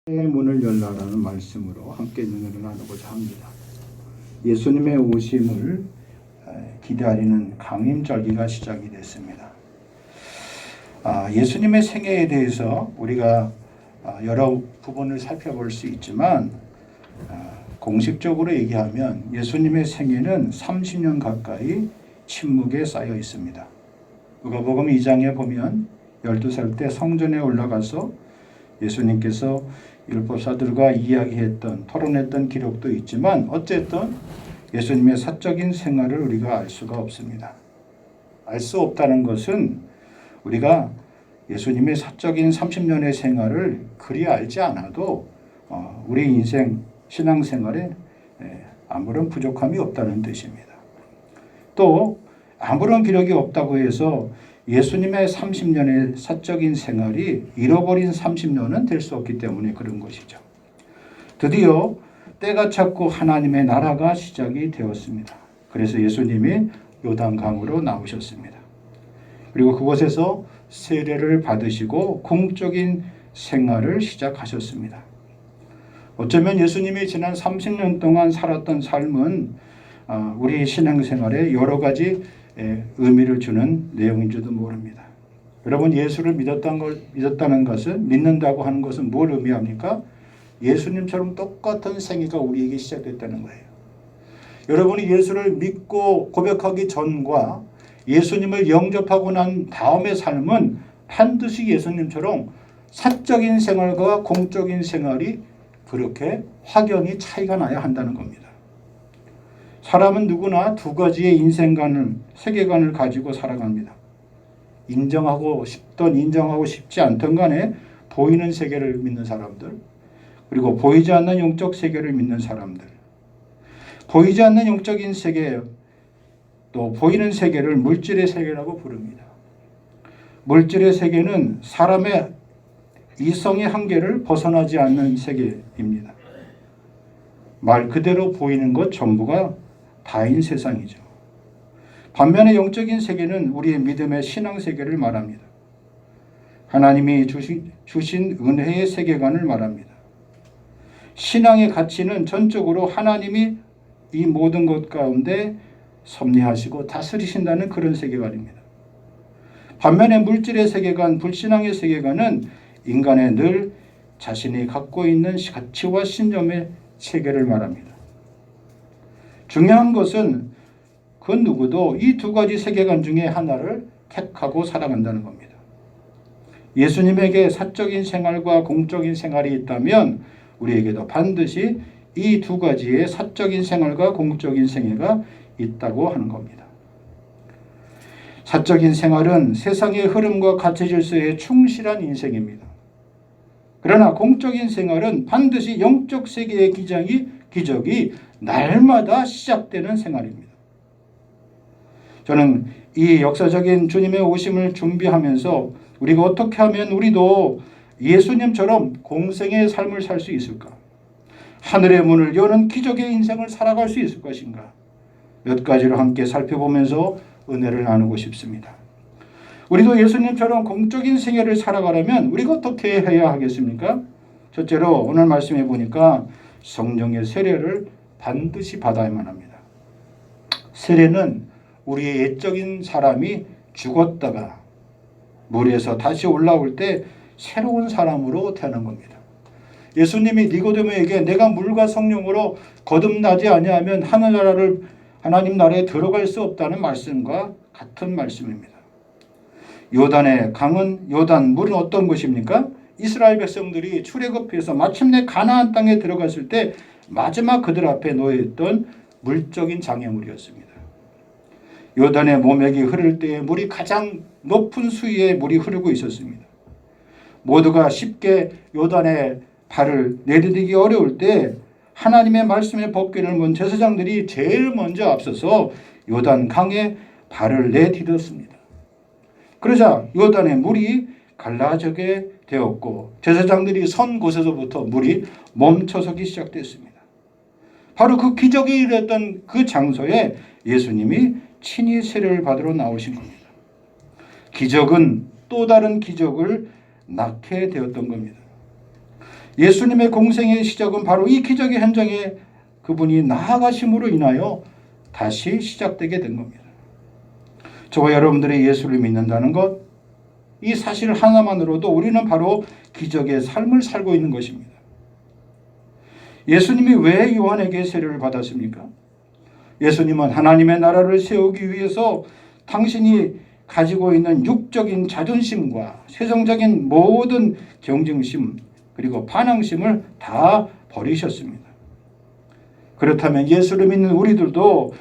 문을 열라라는 말씀으로 함께 은혜를 나누고자 합니다. 예수님의 오심을 기다리는 강림절기가 시작이 됐습니다. 예수님의 생애에 대해서 우리가 여러 부분을 살펴볼 수 있지만 공식적으로 얘기하면 예수님의 생애는 30년 가까이 침묵에 쌓여 있습니다. 누가복음 2장에 보면 12살 때 성전에 올라가서 예수님께서 율법사들과 이야기했던, 토론했던 기록도 있지만 어쨌든 예수님의 사적인 생활을 우리가 알 수가 없습니다. 알 수 없다는 것은 우리가 예수님의 사적인 30년의 생활을 그리 알지 않아도 우리 인생 신앙생활에 아무런 부족함이 없다는 뜻입니다. 또 아무런 기록이 없다고 해서 예수님의 30년의 사적인 생활이 잃어버린 30년은 될 수 없기 때문에 그런 것이죠. 드디어 때가 찼고 하나님의 나라가 시작이 되었습니다. 그래서 예수님이 요단강으로 나오셨습니다. 그리고 그곳에서 세례를 받으시고 공적인 생활을 시작하셨습니다. 어쩌면 예수님이 지난 30년 동안 살았던 삶은 우리 신앙생활에 여러 가지 의미를 주는 내용인지도 모릅니다. 여러분, 예수를 믿었다는 것은, 믿는다고 하는 것은 뭘 의미합니까? 예수님처럼 똑같은 생애가 우리에게 시작됐다는 거예요. 여러분이 예수를 믿고 고백하기 전과 예수님을 영접하고 난 다음의 삶은 반드시 예수님처럼 사적인 생활과 공적인 생활이 그렇게 확연히 차이가 나야 한다는 겁니다. 사람은 누구나 두 가지의 인생관을, 세계관을 가지고 살아갑니다. 인정하고 싶던 인정하고 싶지 않던 간에 보이는 세계를 믿는 사람들, 그리고 보이지 않는 영적 세계를 믿는 사람들. 보이지 않는 영적인 세계, 또 보이는 세계를 물질의 세계라고 부릅니다. 물질의 세계는 사람의 이성의 한계를 벗어나지 않는 세계입니다. 말 그대로 보이는 것 전부가 다인 세상이죠. 반면에 영적인 세계는 우리의 믿음의 신앙 세계를 말합니다. 하나님이 주신 은혜의 세계관을 말합니다. 신앙의 가치는 전적으로 하나님이 이 모든 것 가운데 섭리하시고 다스리신다는 그런 세계관입니다. 반면에 물질의 세계관, 불신앙의 세계관은 인간의 늘 자신이 갖고 있는 가치와 신념의 세계를 말합니다. 중요한 것은 그 누구도 이 두 가지 세계관 중에 하나를 택하고 살아간다는 겁니다. 예수님에게 사적인 생활과 공적인 생활이 있다면 우리에게도 반드시 이 두 가지의 사적인 생활과 공적인 생애가 있다고 하는 겁니다. 사적인 생활은 세상의 흐름과 가치 질서에 충실한 인생입니다. 그러나 공적인 생활은 반드시 영적 세계의 기적이 날마다 시작되는 생활입니다. 저는 이 역사적인 주님의 오심을 준비하면서 우리가 어떻게 하면 우리도 예수님처럼 공생의 삶을 살 수 있을까? 하늘의 문을 여는 기적의 인생을 살아갈 수 있을 것인가? 몇 가지를 함께 살펴보면서 은혜를 나누고 싶습니다. 우리도 예수님처럼 공적인 생애를 살아가려면 우리가 어떻게 해야 하겠습니까? 첫째로 오늘 말씀해 보니까 성령의 세례를 반드시 받아야만 합니다. 세례는 우리의 옛적인 사람이 죽었다가 물에서 다시 올라올 때 새로운 사람으로 태어난 겁니다. 예수님이 니고데모에게 내가 물과 성령으로 거듭나지 아니하면 하나님 나라에 들어갈 수 없다는 말씀과 같은 말씀입니다. 요단의 강은, 물은 어떤 것입니까? 이스라엘 백성들이 출애굽해서 마침내 가나안 땅에 들어갔을 때 마지막 그들 앞에 놓여있던 물적인 장애물이었습니다. 요단의 모맥이 흐를 때에 물이 가장 높은 수위에 물이 흐르고 있었습니다. 모두가 쉽게 요단의 발을 내디디기 어려울 때 하나님의 말씀의 법궤를 문 제사장들이 제일 먼저 앞서서 요단 강에 발을 내디뎠습니다. 그러자 요단의 물이 갈라지게 되었고 제사장들이 선 곳에서부터 물이 멈춰서기 시작됐습니다. 바로 그 기적이 일어났던 그 장소에 예수님이 친히 세례를 받으러 나오신 겁니다. 기적은 또 다른 기적을 낳게 되었던 겁니다. 예수님의 공생의 시작은 바로 이 기적의 현장에 그분이 나아가심으로 인하여 다시 시작되게 된 겁니다. 저와 여러분들이 예수를 믿는다는 것, 이 사실 하나만으로도 우리는 바로 기적의 삶을 살고 있는 것입니다. 예수님이 왜 요한에게 세례를 받았습니까? 예수님은 하나님의 나라를 세우기 위해서 당신이 가지고 있는 육적인 자존심과 세상적인 모든 경쟁심 그리고 반항심을 다 버리셨습니다. 그렇다면 예수를 믿는 우리들도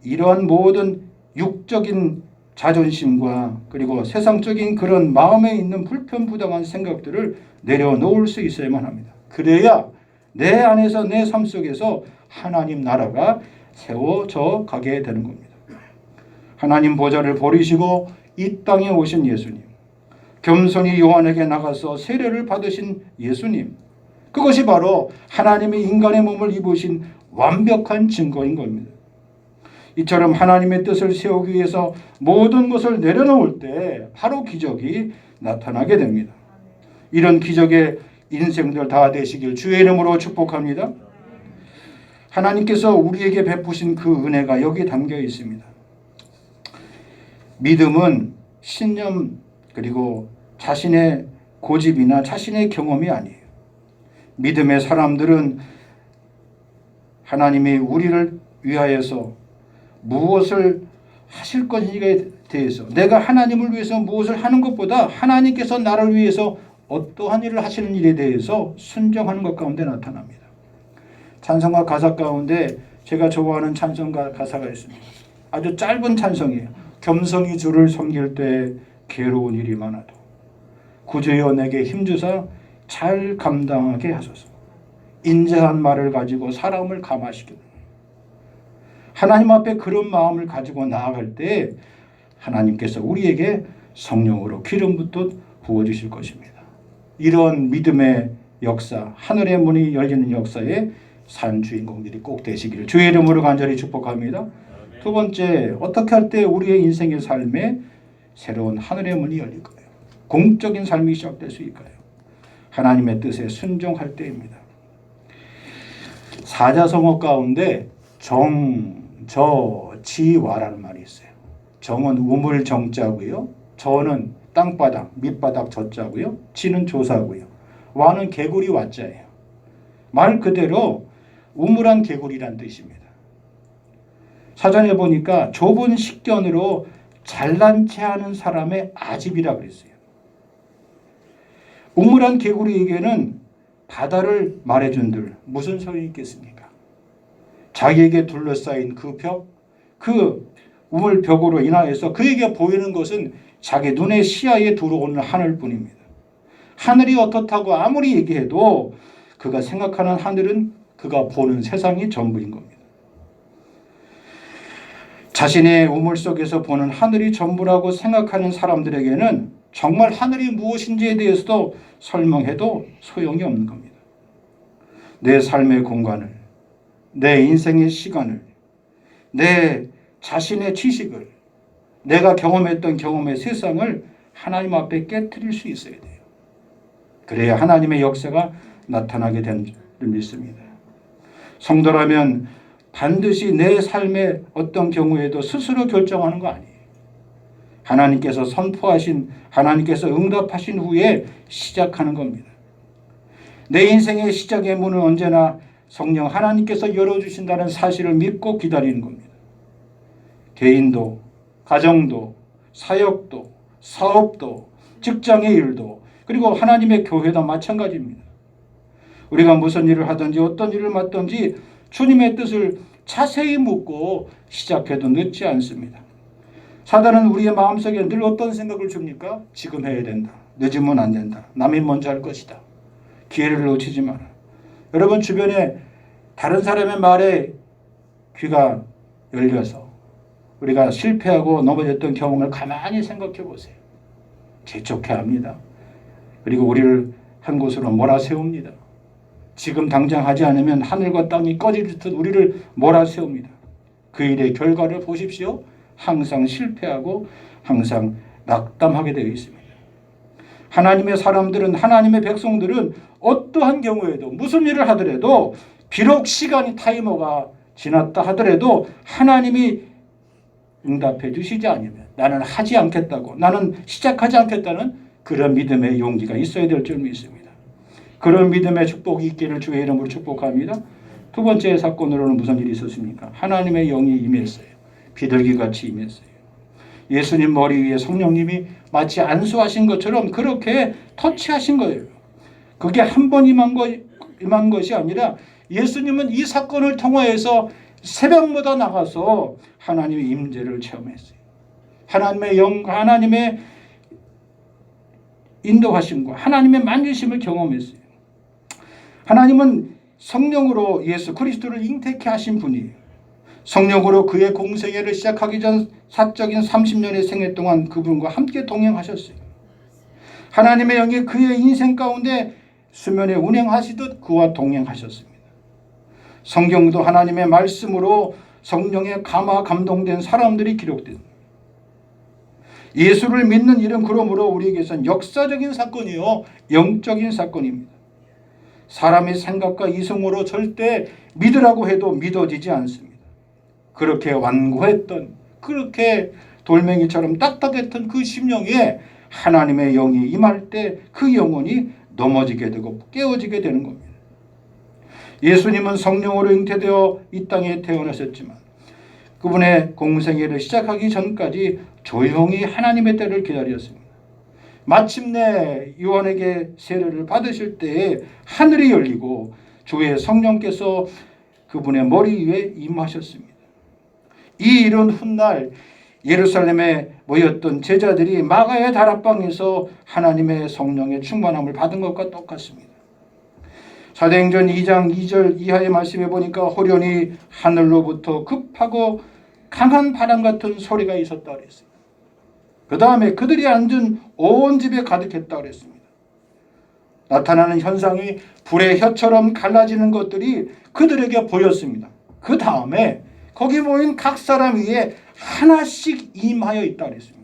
이러한 모든 육적인 자존심과 그리고 세상적인 그런 마음에 있는 불편부당한 생각들을 내려놓을 수 있어야만 합니다. 그래야 내 안에서 내 삶 속에서 하나님 나라가 세워져 가게 되는 겁니다. 하나님 보좌를 버리시고 이 땅에 오신 예수님, 겸손히 요한에게 나가서 세례를 받으신 예수님, 그것이 바로 하나님이 인간의 몸을 입으신 완벽한 증거인 겁니다. 이처럼 하나님의 뜻을 세우기 위해서 모든 것을 내려놓을 때 바로 기적이 나타나게 됩니다. 이런 기적의 인생들 다 되시길 주의 이름으로 축복합니다. 하나님께서 우리에게 베푸신 그 은혜가 여기 담겨 있습니다. 믿음은 신념 그리고 자신의 고집이나 자신의 경험이 아니에요. 믿음의 사람들은 하나님이 우리를 위하여서 무엇을 하실 것인지에 대해서, 내가 하나님을 위해서 무엇을 하는 것보다 하나님께서 나를 위해서 어떠한 일을 하시는 일에 대해서 순종하는 것 가운데 나타납니다. 찬송가 가사 가운데 제가 좋아하는 찬송가 가사가 있습니다. 아주 짧은 찬송이에요. 겸손히 주를 섬길 때 괴로운 일이 많아도 구주여 내게 힘주사 잘 감당하게 하소서. 인자한 말을 가지고 사람을 감화시키는, 하나님 앞에 그런 마음을 가지고 나아갈 때 하나님께서 우리에게 성령으로 기름 붓듯 부어주실 것입니다. 이런 믿음의 역사, 하늘의 문이 열리는 역사에 산 주인공들이 꼭 되시기를 주의 이름으로 간절히 축복합니다. 두 번째, 어떻게 할 때 우리의 인생의 삶에 새로운 하늘의 문이 열릴까요? 공적인 삶이 시작될 수 있을까요? 하나님의 뜻에 순종할 때입니다. 사자성어 가운데 정, 저, 지와라는 말이 있어요. 정은 우물 정자고요. 저는 땅바닥, 밑바닥 저자고요. 지는 조사고요. 와는 개구리 와자예요. 말 그대로 우물한 개구리란 뜻입니다. 사전에 보니까 좁은 식견으로 잘난 체하는 사람의 아집이라 그랬어요. 우물한 개구리에게는 바다를 말해준들 무슨 소용이 있겠습니까? 자기에게 둘러싸인 그 벽, 그 우물벽으로 인하여서 그에게 보이는 것은 자기 눈의 시야에 들어오는 하늘뿐입니다. 하늘이 어떻다고 아무리 얘기해도 그가 생각하는 하늘은 그가 보는 세상이 전부인 겁니다. 자신의 우물 속에서 보는 하늘이 전부라고 생각하는 사람들에게는 정말 하늘이 무엇인지에 대해서도 설명해도 소용이 없는 겁니다. 내 삶의 공간을, 내 인생의 시간을, 내 자신의 지식을, 내가 경험했던 경험의 세상을 하나님 앞에 깨트릴 수 있어야 돼요. 그래야 하나님의 역사가 나타나게 되는 줄 믿습니다. 성도라면 반드시 내 삶의 어떤 경우에도 스스로 결정하는 거 아니에요. 하나님께서 선포하신, 하나님께서 응답하신 후에 시작하는 겁니다. 내 인생의 시작의 문은 언제나 성령 하나님께서 열어주신다는 사실을 믿고 기다리는 겁니다. 개인도, 가정도, 사역도, 사업도, 직장의 일도, 그리고 하나님의 교회도 마찬가지입니다. 우리가 무슨 일을 하든지 어떤 일을 맡든지 주님의 뜻을 자세히 묻고 시작해도 늦지 않습니다. 사단은 우리의 마음속에 늘 어떤 생각을 줍니까? 지금 해야 된다. 늦으면 안 된다. 남이 먼저 할 것이다. 기회를 놓치지 마라. 여러분 주변에 다른 사람의 말에 귀가 열려서 우리가 실패하고 넘어졌던 경험을 가만히 생각해 보세요. 재촉해합니다. 그리고 우리를 한 곳으로 몰아세웁니다. 지금 당장 하지 않으면 하늘과 땅이 꺼질 듯 우리를 몰아세웁니다. 그 일의 결과를 보십시오. 항상 실패하고 항상 낙담하게 되어 있습니다. 하나님의 사람들은, 하나님의 백성들은 어떠한 경우에도 무슨 일을 하더라도, 비록 시간이 타이머가 지났다 하더라도 하나님이 응답해 주시지 않으면 나는 하지 않겠다고, 나는 시작하지 않겠다는 그런 믿음의 용기가 있어야 될 줄 믿습니다. 그런 믿음의 축복이 있기를 주의 이름으로 축복합니다. 두 번째 사건으로는 무슨 일이 있었습니까? 하나님의 영이 임했어요. 비둘기같이 임했어요. 예수님 머리 위에 성령님이 마치 안수하신 것처럼 그렇게 터치하신 거예요. 그게 한 번 임한 것이 아니라 예수님은 이 사건을 통하여서 새벽마다 나가서 하나님의 임재를 체험했어요. 하나님의 영, 하나님의 인도하심과 하나님의 만지심을 경험했어요. 하나님은 성령으로 예수 그리스도를 잉태케 하신 분이에요. 성령으로 그의 공생애를 시작하기 전 사적인 30년의 생애 동안 그분과 함께 동행하셨어요. 하나님의 영이 그의 인생 가운데 수면에 운행하시듯 그와 동행하셨습니다. 성경도 하나님의 말씀으로 성령에 감화 감동된 사람들이 기록된, 예수를 믿는 일은 그러므로 우리에게선 역사적인 사건이요, 영적인 사건입니다. 사람의 생각과 이성으로 절대 믿으라고 해도 믿어지지 않습니다. 그렇게 완고했던, 그렇게 돌멩이처럼 딱딱했던 그 심령에 하나님의 영이 임할 때 그 영혼이 넘어지게 되고 깨어지게 되는 겁니다. 예수님은 성령으로 잉태되어 이 땅에 태어나셨지만 그분의 공생애를 시작하기 전까지 조용히 하나님의 때를 기다렸습니다. 마침내 요한에게 세례를 받으실 때에 하늘이 열리고 주의 성령께서 그분의 머리 위에 임하셨습니다. 이 일은 훗날 예루살렘에 모였던 제자들이 마가의 다락방에서 하나님의 성령의 충만함을 받은 것과 똑같습니다. 사도행전 2장 2절 이하의 말씀에 보니까 호련히 하늘로부터 급하고 강한 바람 같은 소리가 있었다 그랬어요. 그 다음에 그들이 앉은 온 집에 가득했다 그랬습니다. 나타나는 현상이 불의 혀처럼 갈라지는 것들이 그들에게 보였습니다. 그 다음에 거기 모인 각 사람 위에 하나씩 임하여 있다 그랬습니다.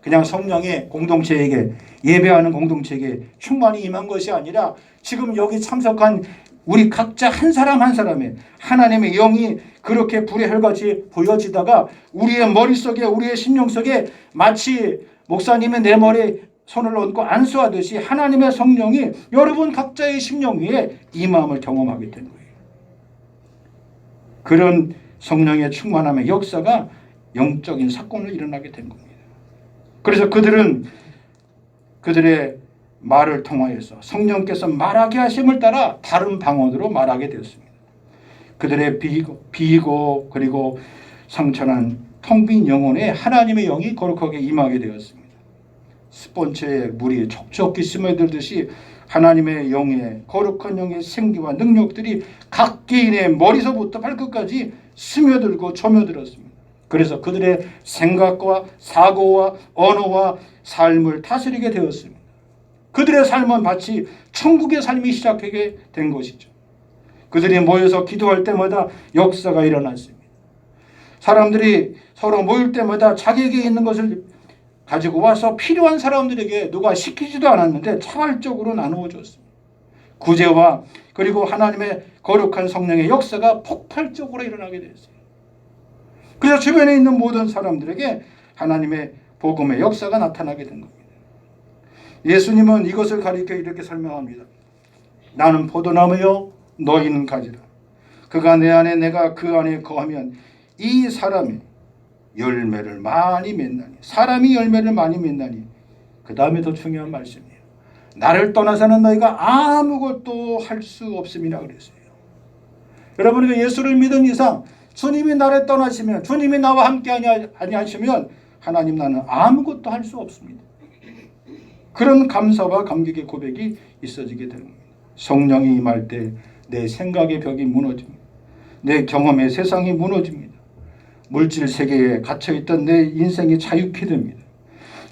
그냥 성령의 공동체에게, 예배하는 공동체에게 충만히 임한 것이 아니라 지금 여기 참석한 우리 각자 한 사람 한 사람의 하나님의 영이 그렇게 불의 혈같이 보여지다가 우리의 머릿속에, 우리의 심령 속에 마치 목사님의 내 머리에 손을 얹고 안수하듯이 하나님의 성령이 여러분 각자의 심령 위에 임함을 경험하게 된 거예요. 그런 성령의 충만함의 역사가 영적인 사건을 일어나게 된 겁니다. 그래서 그들은 그들의 말을 통하여서 성령께서 말하게 하심을 따라 다른 방언으로 말하게 되었습니다. 그들의 비이고 그리고 상처난 텅 빈 영혼에 하나님의 영이 거룩하게 임하게 되었습니다. 스폰지에 물이 촉촉히 스며들듯이 하나님의 영의, 거룩한 영의 생기와 능력들이 각 개인의 머리서부터 발끝까지 스며들고 점여들었습니다. 그래서 그들의 생각과 사고와 언어와 삶을 다스리게 되었습니다. 그들의 삶은 마치 천국의 삶이 시작하게 된 것이죠. 그들이 모여서 기도할 때마다 역사가 일어났습니다. 사람들이 서로 모일 때마다 자기에게 있는 것을 가지고 와서 필요한 사람들에게 누가 시키지도 않았는데 자발적으로 나누어 줬습니다. 구제와 그리고 하나님의 거룩한 성령의 역사가 폭발적으로 일어나게 됐어요. 그래서 주변에 있는 모든 사람들에게 하나님의 복음의 역사가 나타나게 된 겁니다. 예수님은 이것을 가리켜 이렇게 설명합니다. 나는 포도나무요 너희는 가지라. 그가 내 안에 내가 그 안에 거하면 이 사람이 열매를 많이 맺나니, 사람이 열매를 많이 맺나니. 그 다음에 더 중요한 말씀이에요. 나를 떠나서는 너희가 아무것도 할 수 없음이라 그랬어요. 여러분, 예수를 믿은 이상 주님이 나를 떠나시면, 주님이 나와 함께 아니하시면 하나님 나는 아무것도 할 수 없습니다. 그런 감사와 감격의 고백이 있어지게 되는 겁니다. 성령이 임할 때 내 생각의 벽이 무너집니다. 내 경험의 세상이 무너집니다. 물질 세계에 갇혀있던 내 인생이 자유케 됩니다.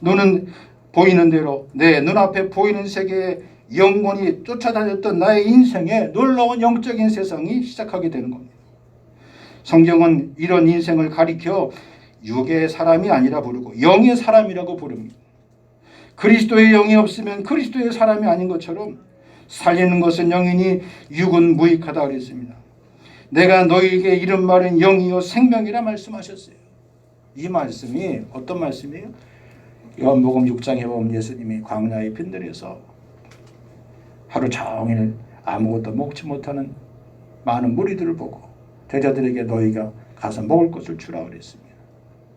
눈은 보이는 대로 내 눈앞에 보이는 세계에 영원히 쫓아다녔던 나의 인생에 놀라운 영적인 세상이 시작하게 되는 겁니다. 성경은 이런 인생을 가리켜 육의 사람이 아니라 부르고 영의 사람이라고 부릅니다. 그리스도의 영이 없으면 그리스도의 사람이 아닌 것처럼 살리는 것은 영이니 육은 무익하다 그랬습니다. 내가 너희에게 이런 말은 영이요 생명이라 말씀하셨어요. 이 말씀이 어떤 말씀이에요? 요한복음 6장에 보면 예수님이 광야의 빈들에서 하루 종일 아무것도 먹지 못하는 많은 무리들을 보고 제자들에게 너희가 가서 먹을 것을 주라 그랬습니다.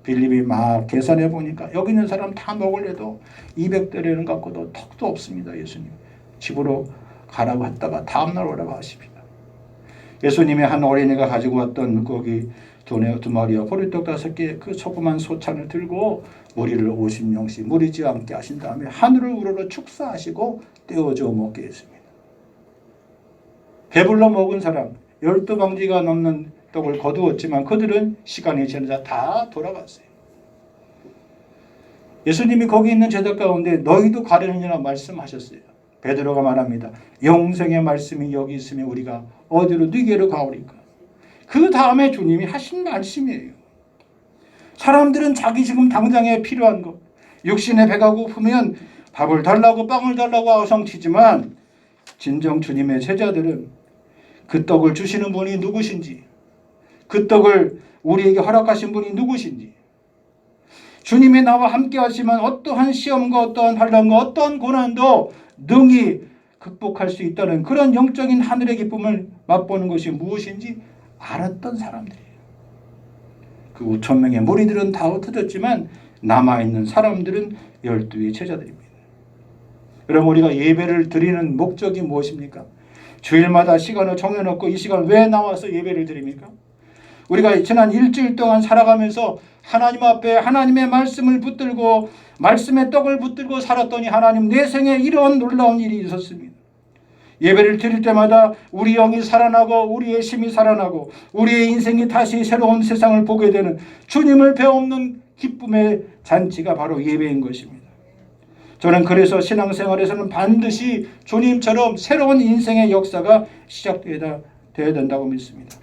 빌립이 막 계산해 보니까 여기 있는 사람 다 먹으려도 200대리는 갖고도 턱도 없습니다. 예수님 집으로 가라고 했다가 다음날 오라고 하십니다. 예수님이 한 어린이가 가지고 왔던 거기 두 마리와 보리떡 5개 그 조그만 소찬을 들고 무리를 50명씩 무리지 않게 하신 다음에 하늘을 우러러 축사하시고 떼어줘 먹게 했습니다. 배불러 먹은 사람 12방지가 넘는 떡을 거두었지만 그들은 시간이 지나자 다 돌아갔어요. 예수님이 거기 있는 제자 가운데 너희도 가려느냐 말씀하셨어요. 베드로가 말합니다. 영생의 말씀이 여기 있으면 우리가 어디로 네게로 가오리까. 그 다음에 주님이 하신 말씀이에요. 사람들은 자기 지금 당장에 필요한 것, 육신의 배가 고프면 밥을 달라고 빵을 달라고 아우성치지만 진정 주님의 제자들은 그 떡을 주시는 분이 누구신지, 그 떡을 우리에게 허락하신 분이 누구신지, 주님이 나와 함께 하시면 어떠한 시험과 어떠한 환난과 어떠한 고난도 능히 극복할 수 있다는 그런 영적인 하늘의 기쁨을 맛보는 것이 무엇인지 알았던 사람들이에요. 그 5,000명의 무리들은 다 흩어졌지만 남아있는 사람들은 12의 제자들입니다. 여러분 우리가 예배를 드리는 목적이 무엇입니까? 주일마다 시간을 정해놓고 이 시간 왜 나와서 예배를 드립니까? 우리가 지난 일주일 동안 살아가면서 하나님 앞에 하나님의 말씀을 붙들고 말씀의 떡을 붙들고 살았더니 하나님 내 생에 이런 놀라운 일이 있었습니다. 예배를 드릴 때마다 우리 영이 살아나고 우리의 심이 살아나고 우리의 인생이 다시 새로운 세상을 보게 되는 주님을 배우는 기쁨의 잔치가 바로 예배인 것입니다. 저는 그래서 신앙생활에서는 반드시 주님처럼 새로운 인생의 역사가 시작되어야 된다고 믿습니다.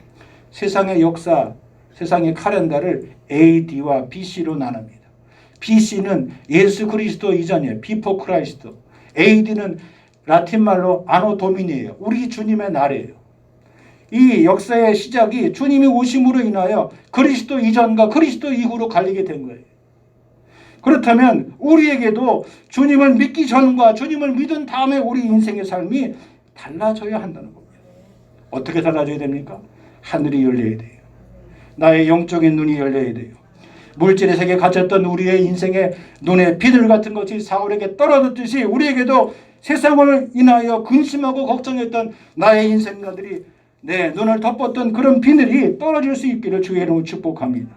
세상의 역사, 세상의 카렌다를 AD와 BC로 나눕니다. BC는 예수 그리스도 이전이에요. Before Christ. AD는 라틴말로 아노 도미니예요. 우리 주님의 날이에요. 이 역사의 시작이 주님이 오심으로 인하여 그리스도 이전과 그리스도 이후로 갈리게 된 거예요. 그렇다면 우리에게도 주님을 믿기 전과 주님을 믿은 다음에 우리 인생의 삶이 달라져야 한다는 겁니다. 어떻게 달라져야 됩니까? 하늘이 열려야 돼요. 나의 영적인 눈이 열려야 돼요. 물질의 세계에 갇혔던 우리의 인생의 눈에 비늘 같은 것이 사울에게 떨어졌듯이 우리에게도 세상을 인하여 근심하고 걱정했던 나의 인생가들이 내 눈을 덮었던 그런 비늘이 떨어질 수 있기를 주의 이름으로 축복합니다.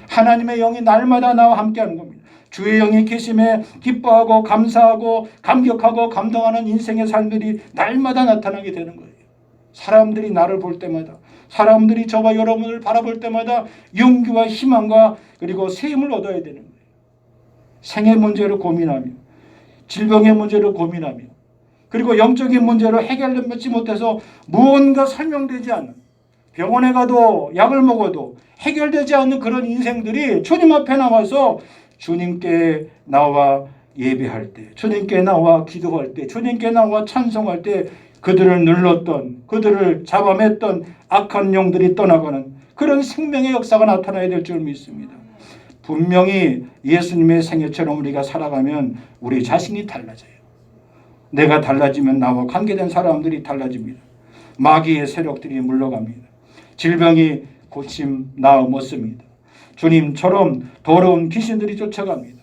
하나님의 영이 날마다 나와 함께하는 겁니다. 주의 영이 계심에 기뻐하고 감사하고 감격하고 감동하는 인생의 삶들이 날마다 나타나게 되는 거예요. 사람들이 나를 볼 때마다 사람들이 저와 여러분을 바라볼 때마다 용기와 희망과 그리고 새 힘을 얻어야 되는 거예요. 생의 문제로 고민하며 질병의 문제로 고민하며 그리고 영적인 문제로 해결되지 못해서 무언가 설명되지 않는 병원에 가도 약을 먹어도 해결되지 않는 그런 인생들이 주님 앞에 나와서 주님께 나와 예배할 때 주님께 나와 기도할 때 주님께 나와 찬송할 때 그들을 눌렀던 그들을 잡아맸던 악한 영들이 떠나가는 그런 생명의 역사가 나타나야 될 줄 믿습니다. 분명히 예수님의 생애처럼 우리가 살아가면 우리 자신이 달라져요. 내가 달라지면 나와 관계된 사람들이 달라집니다. 마귀의 세력들이 물러갑니다. 질병이 고침 나음 얻습니다. 주님처럼 더러운 귀신들이 쫓아갑니다.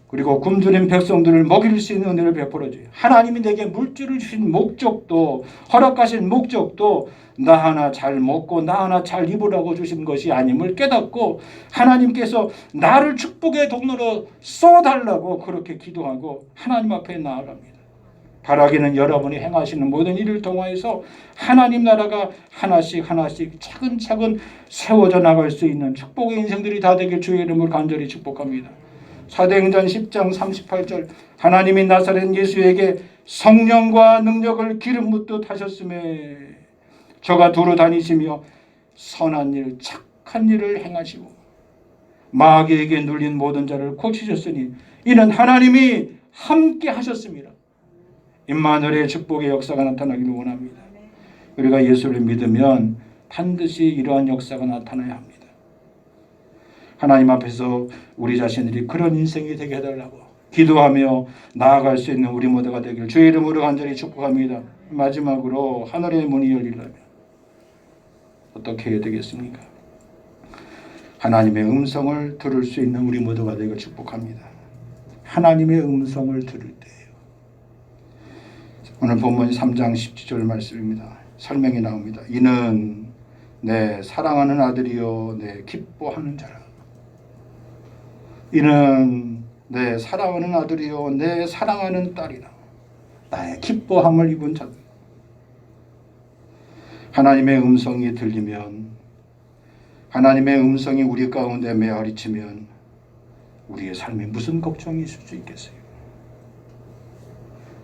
그리고 굶주린 백성들을 먹일 수 있는 은혜를 베풀어줘요. 하나님이 내게 물질을 주신 목적도 허락하신 목적도 나 하나 잘 먹고 나 하나 잘 입으라고 주신 것이 아님을 깨닫고 하나님께서 나를 축복의 통로로 써달라고 그렇게 기도하고 하나님 앞에 나아갑니다. 바라기는 여러분이 행하시는 모든 일을 통하여서 하나님 나라가 하나씩 하나씩 차근차근 세워져 나갈 수 있는 축복의 인생들이 다 되길 주의 이름으로 간절히 축복합니다. 사도행전 10장 38절 하나님이 나사렛 예수에게 성령과 능력을 기름 붓듯 하셨음에 저가 두루 다니시며 선한 일 착한 일을 행하시고 마귀에게 눌린 모든 자를 고치셨으니 이는 하나님이 함께 하셨습니다. 임마누엘의 축복의 역사가 나타나기를 원합니다. 우리가 예수를 믿으면 반드시 이러한 역사가 나타나야 합니다. 하나님 앞에서 우리 자신들이 그런 인생이 되게 해달라고 기도하며 나아갈 수 있는 우리 모두가 되기를 주의 이름으로 간절히 축복합니다. 마지막으로 하늘의 문이 열리려면 어떻게 해야 되겠습니까? 하나님의 음성을 들을 수 있는 우리 모두가 되기를 축복합니다. 하나님의 음성을 들을 때예요. 오늘 본문 3장 17절 말씀입니다. 설명이 나옵니다. 이는 내 사랑하는 아들이요 내 기뻐하는 자라. 이는 내 사랑하는 아들이요 내 사랑하는 딸이라. 나의 기뻐함을 입은 자들. 하나님의 음성이 들리면, 하나님의 음성이 우리 가운데 메아리치면 우리의 삶에 무슨 걱정이 있을 수 있겠어요?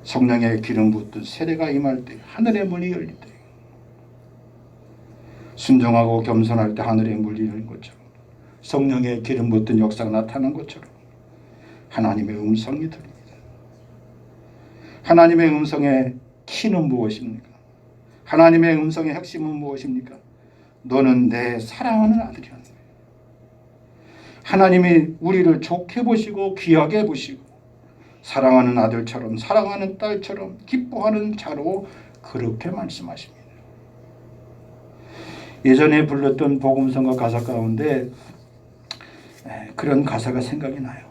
성령의 기름 붓듯 세례가 임할 때, 하늘의 문이 열릴 때, 순종하고 겸손할 때 하늘의 문이 열린 것처럼, 성령의 기름 붓든 역사가 나타난 것처럼 하나님의 음성이 들립니다. 하나님의 음성의 키는 무엇입니까? 하나님의 음성의 핵심은 무엇입니까? 너는 내 사랑하는 아들이야. 하나님이 우리를 좋게 보시고 귀하게 보시고 사랑하는 아들처럼 사랑하는 딸처럼 기뻐하는 자로 그렇게 말씀하십니다. 예전에 불렀던 복음성가 가사 가운데 그런 가사가 생각이 나요.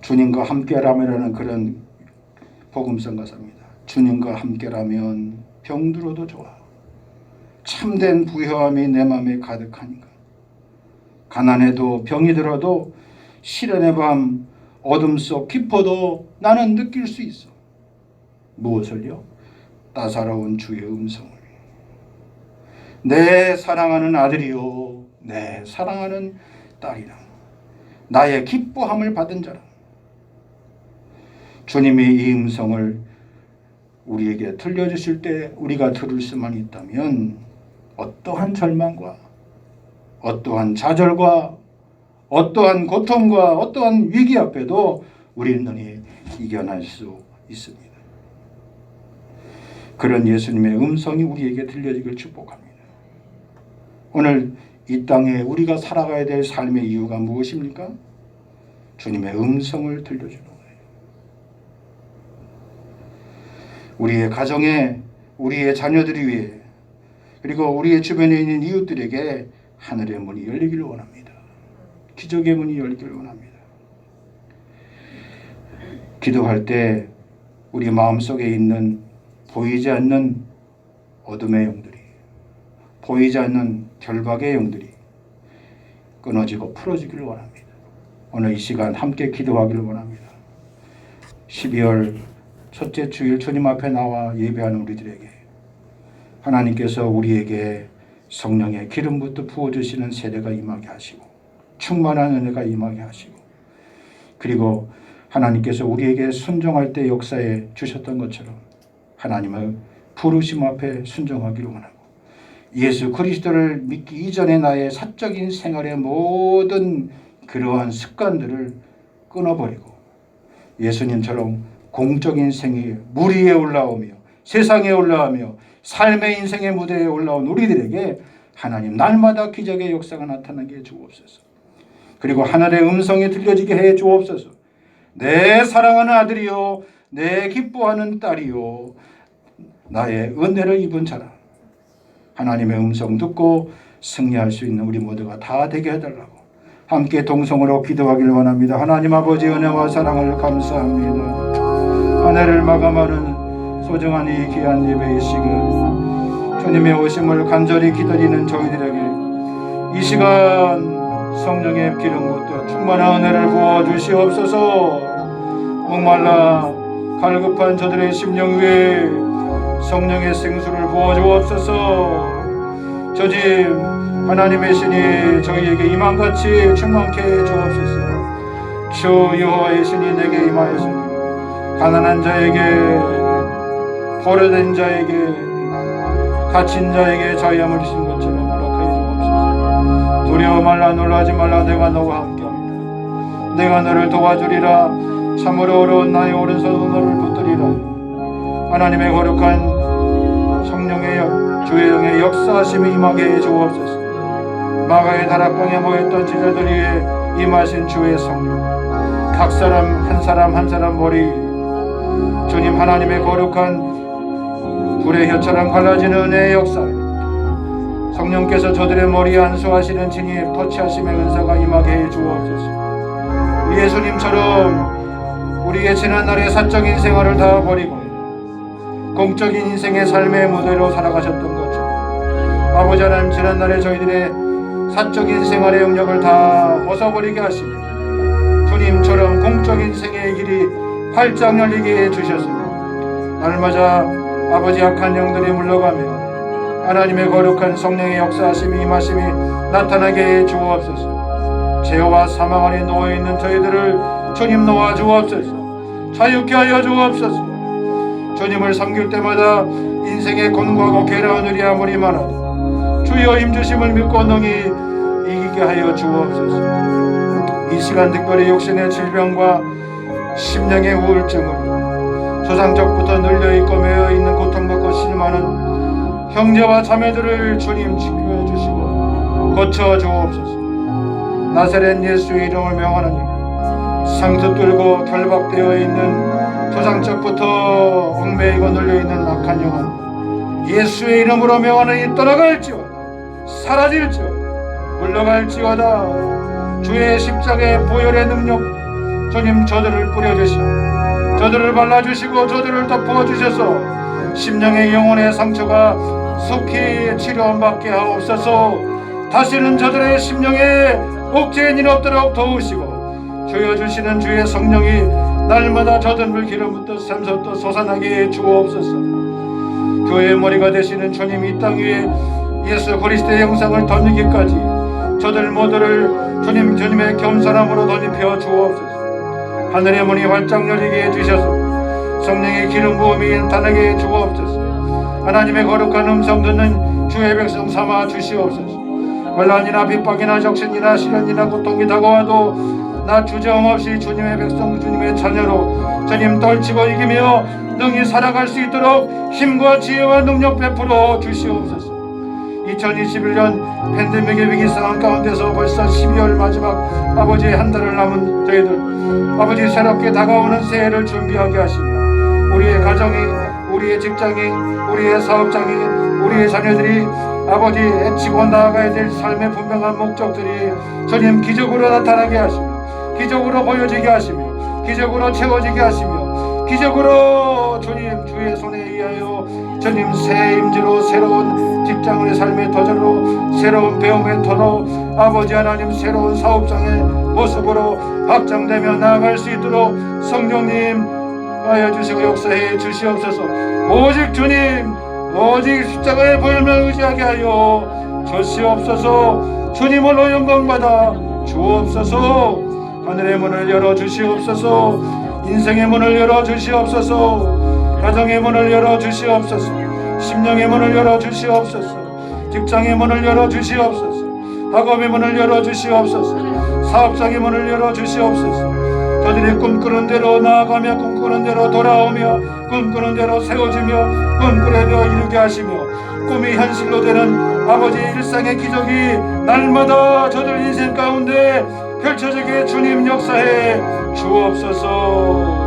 주님과 함께라면이라는 그런 복음성 가사입니다. 주님과 함께라면 병들어도 좋아. 참된 부요함이 내 마음에 가득하니까. 가난해도 병이 들어도 시련의 밤 어둠 속 깊어도 나는 느낄 수 있어. 무엇을요? 따사로운 주의 음성을. 내 사랑하는 아들이요 내 사랑하는 딸이라. 나의 기뻐함을 받은 자라. 주님이 이 음성을 우리에게 들려주실 때 우리가 들을 수만 있다면 어떠한 절망과 어떠한 좌절과 어떠한 고통과 어떠한 위기 앞에도 우리는 이겨낼 수 있습니다. 그런 예수님의 음성이 우리에게 들려지길 축복합니다. 오늘 이 땅에 우리가 살아가야 될 삶의 이유가 무엇입니까? 주님의 음성을 들려주는 거예요. 우리의 가정에, 우리의 자녀들이 위해, 그리고 우리의 주변에 있는 이웃들에게 하늘의 문이 열리기를 원합니다. 기적의 문이 열리기를 원합니다. 기도할 때 우리 마음속에 있는 보이지 않는 어둠의 영들이, 보이지 않는 결박의 영들이 끊어지고 풀어지기를 원합니다. 오늘 이 시간 함께 기도하기를 원합니다. 12월 첫째 주일 주님 앞에 나와 예배하는 우리들에게 하나님께서 우리에게 성령의 기름부터 부어주시는 세례가 임하게 하시고 충만한 은혜가 임하게 하시고, 그리고 하나님께서 우리에게 순종할 때 역사에 주셨던 것처럼 하나님의 부르심 앞에 순종하기를 원하고, 예수 그리스도를 믿기 이전의 나의 사적인 생활의 모든 그러한 습관들을 끊어버리고 예수님처럼 공적인 생애 물 위에 올라오며 세상에 올라오며 삶의 인생의 무대에 올라온 우리들에게 하나님 날마다 기적의 역사가 나타나게 해 주옵소서. 그리고 하늘의 음성이 들려지게 해 주옵소서. 내 사랑하는 아들이요 내 기뻐하는 딸이요 나의 은혜를 입은 자라. 하나님의 음성 듣고 승리할 수 있는 우리 모두가 다 되게 해달라고 함께 동성으로 기도하기를 원합니다. 하나님 아버지 은혜와 사랑을 감사합니다. 한 해를 마감하는 소중한 이 귀한 예배의 시간, 주님의 오심을 간절히 기다리는 저희들에게 이 시간 성령의 기름부터 충만한 은혜를 부어 주시옵소서. 목말라 갈급한 저들의 심령 위에 성령의 생수를 부어 주옵소서. 저 집 하나님의 신이 저희에게 임함같이 충만케 해 주옵소서. 주 여호와의 신이 내게 임하였으니 가난한 자에게, 포로된 자에게, 갇힌 자에게 자유함을 주신 것처럼 허락하여 주옵소서. 두려워 말라, 놀라지 말라, 내가 너와 함께합니다. 내가 너를 도와주리라. 참으로 어려운 나의 오른손으로 너를 붙들리라. 하나님의 거룩한 성령의 주의 영의 역사하심이 임하게 해 주옵소서. 마가의 다락방에 모였던 제자들 위에 임하신 주의 성령, 각 사람 한 사람 한 사람 머리 주님 하나님의 거룩한 불의 혀처럼 갈라지는 은혜의 역사, 성령께서 저들의 머리에 안수하시는 진입 터치하심의 은사가 임하게 해 주옵소서. 예수님처럼 우리의 지난날의 사적인 생활을 다 버리고 공적인 인생의 삶의 무대로 살아가셨던 것처럼 아버지 하나님 지난날에 저희들의 사적인 생활의 영역을 다 벗어버리게 하시고 주님처럼 공적인 생애의 길이 활짝 열리게 해주셔서 날마다 아버지 악한 영들이 물러가며 하나님의 거룩한 성령의 역사하심이 임하심이 나타나게 해 주옵소서. 죄와 사망 안에 놓여있는 저희들을 주님 놓아 주옵소서. 자유케 하여 주옵소서. 주님을 섬길 때마다 인생의 곤고하고 괴로운 일이 아무리 많아도 주여 힘주심을 믿고 능히 이기게 하여 주옵소서. 이 시간 특별히 육신의 질병과 심령의 우울증으로 조상적부터 눌려있고 매여있는 고통받고 실망하는 형제와 자매들을 주님 치유해 주시고 고쳐 주옵소서. 나사렛 예수의 이름을 명하노니 상투 뚫고 결박되어 있는 조상적부터 얽매이고 눌려있는 악한 영혼 예수의 이름으로 명하노니 떠나갈지어다 사라질지어다 물러갈지어다. 주의 십자가의 보혈의 능력 주님 저들을 뿌려주시고 저들을 발라주시고 저들을 덮어주셔서 심령의 영혼의 상처가 속히 치료받게 하옵소서. 다시는 저들의 심령에 옥죄인 일 없도록 도우시고 주여 주시는 주의 성령이 날마다 저들을 기름부터 샘솟도 솟아나게 해 주옵소서. 교회의 머리가 되시는 주님 이 땅 위에 예수 그리스도의 형상을 덧입기까지 저들 모두를 주님의 겸손함으로 덧입혀 주옵소서. 하늘의 문이 활짝 열리게 해주셔서 성령의 기름 부음이 나타나게 해 주옵소서. 하나님의 거룩한 음성 듣는 주의 백성 삼아 주시옵소서. 혼란이나 핍박이나 적신이나 시련이나 고통이 다가와도 나 주저함없이 주님의 백성 주님의 자녀로 주님 떨치고 이기며 능히 살아갈 수 있도록 힘과 지혜와 능력 베풀어 주시옵소서. 2021년 팬데믹의 위기 상황 가운데서 벌써 12월 마지막 아버지의 한 달을 남은 저희들 아버지 새롭게 다가오는 새해를 준비하게 하시며 우리의 가정이 우리의 직장이 우리의 사업장이 우리의 자녀들이 아버지 애치고 나아가야 될 삶의 분명한 목적들이 주님 기적으로 나타나게 하시며 기적으로 보여지게 하시며 기적으로 채워지게 하시며 기적으로 주님 주의 손에 의하여 주님 새 임지로 새로운 직장의 삶의 터전으로 새로운 배움의 터로 아버지 하나님 새로운 사업장의 모습으로 확장되며 나아갈 수 있도록 성령님 하여 주시고 역사해 주시옵소서. 오직 주님 오직 십자가의 보혈만 의지하게 하여 주시옵소서. 주님으로 영광받아 주옵소서. 하늘의 문을 열어 주시옵소서. 인생의 문을 열어 주시옵소서. 가정의 문을 열어 주시옵소서. 심령의 문을 열어 주시옵소서. 직장의 문을 열어 주시옵소서. 학업의 문을 열어 주시옵소서. 사업장의 문을 열어 주시옵소서. 저들이 꿈꾸는 대로 나아가며 꿈꾸는 대로 돌아오며 꿈꾸는 대로 세워지며 꿈꾸는 대로 이루게 하시며 꿈이 현실로 되는 아버지 일상의 기적이 날마다 저들 인생 가운데 펼쳐지게 주님 역사해 주옵소서.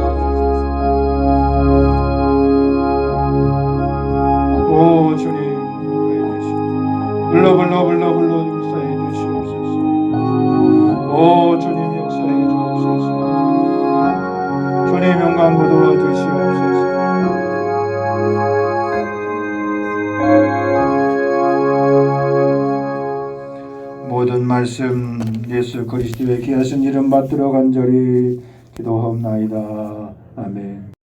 오 주님 불러 역사해 주시옵소서. 오 주님 역사해 주옵소서. 주님 영광 거두어 주시옵소서. 모든 말씀 예수 그리스도의 귀하신 이름 받들어 간절히 기도하옵나이다. 아멘.